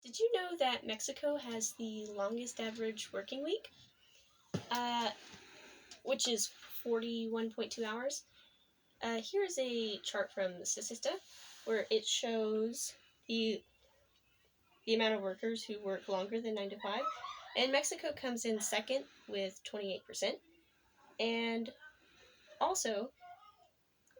Did you know that Mexico has the longest average working week? Which is 41.2 hours. Here's a chart from Statista where it shows the amount of workers who work longer than 9 to 5. And Mexico comes in second with 28%. And also,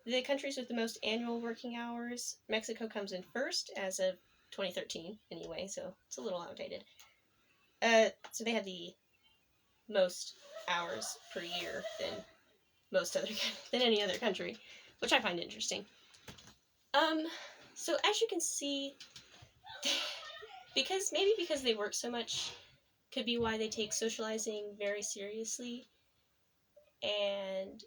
the countries with the most annual working hours, Mexico comes in first as of 2013 anyway, so it's a little outdated. So they have the most hours per year than any other country, which I find interesting. So as you can see, because they work so much, could be why they take socializing very seriously. And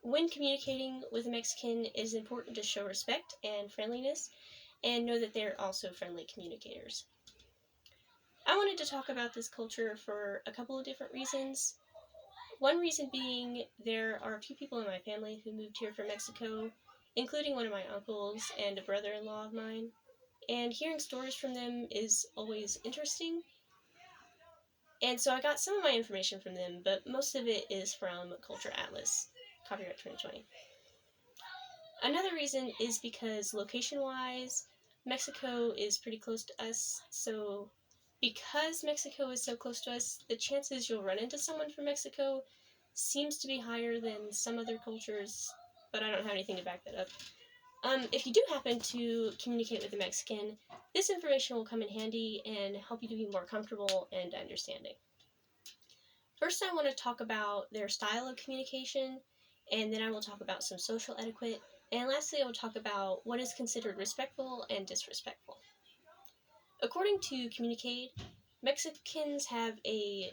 when communicating with a Mexican, it is important to show respect and friendliness, and know that they're also friendly communicators. I wanted to talk about this culture for a couple of different reasons. One reason being, there are a few people in my family who moved here from Mexico, including one of my uncles and a brother-in-law of mine, and hearing stories from them is always interesting. And so I got some of my information from them, but most of it is from Culture Atlas, copyright 2020. Another reason is because location-wise, Mexico is pretty close to us, so because Mexico is so close to us, the chances you'll run into someone from Mexico seems to be higher than some other cultures, but I don't have anything to back that up. If you do happen to communicate with a Mexican, this information will come in handy and help you to be more comfortable and understanding. First, I want to talk about their style of communication, and then I will talk about some social etiquette, and lastly, I will talk about what is considered respectful and disrespectful. According to Communicate, Mexicans have a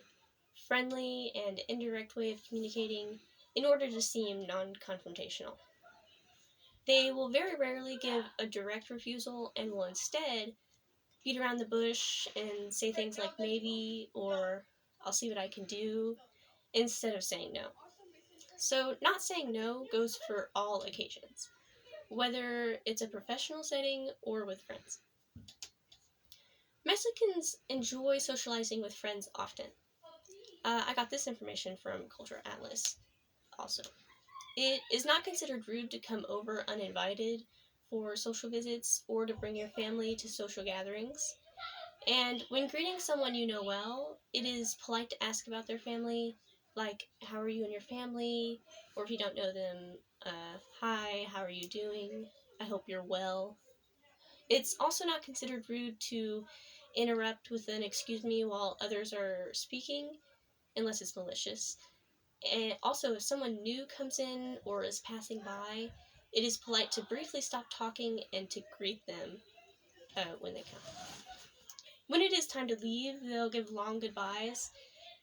friendly and indirect way of communicating in order to seem non-confrontational. They will very rarely give a direct refusal and will instead beat around the bush and say things like maybe or I'll see what I can do instead of saying no. So not saying no goes for all occasions, whether it's a professional setting or with friends. Mexicans enjoy socializing with friends often. I got this information from Culture Atlas also. It is not considered rude to come over uninvited for social visits or to bring your family to social gatherings. And when greeting someone you know well, it is polite to ask about their family, like, how are you and your family? Or if you don't know them, hi, how are you doing? I hope you're well. It's also not considered rude to interrupt with an excuse me while others are speaking, unless it's malicious. And also, if someone new comes in or is passing by, it is polite to briefly stop talking and to greet them when they come. When it is time to leave, they'll give long goodbyes,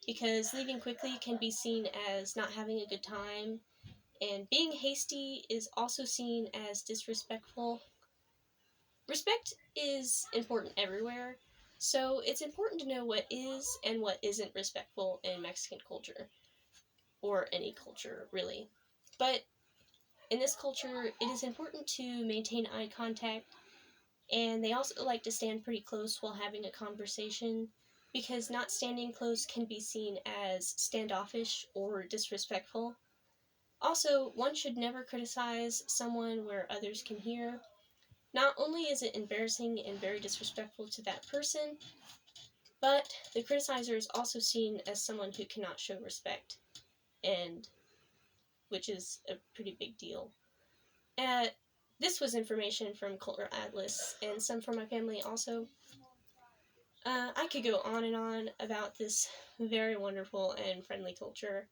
because leaving quickly can be seen as not having a good time, and being hasty is also seen as disrespectful. Respect is important everywhere, so it's important to know what is and what isn't respectful in Mexican culture, or any culture, really. But in this culture, it is important to maintain eye contact, and they also like to stand pretty close while having a conversation, because not standing close can be seen as standoffish or disrespectful. Also, one should never criticize someone where others can hear. Not only is it embarrassing and very disrespectful to that person, but the criticizer is also seen as someone who cannot show respect, and which is a pretty big deal. This was information from Culture Atlas and some from my family also. I could go on and on about this very wonderful and friendly culture,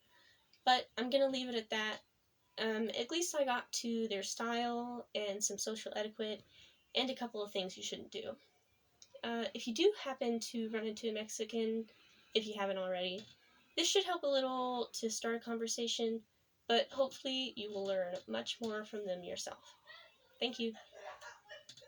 but I'm going to leave it at that. At least I got to their style and some social etiquette and a couple of things you shouldn't do. If you do happen to run into a Mexican, if you haven't already, this should help a little to start a conversation, but hopefully you will learn much more from them yourself. Thank you.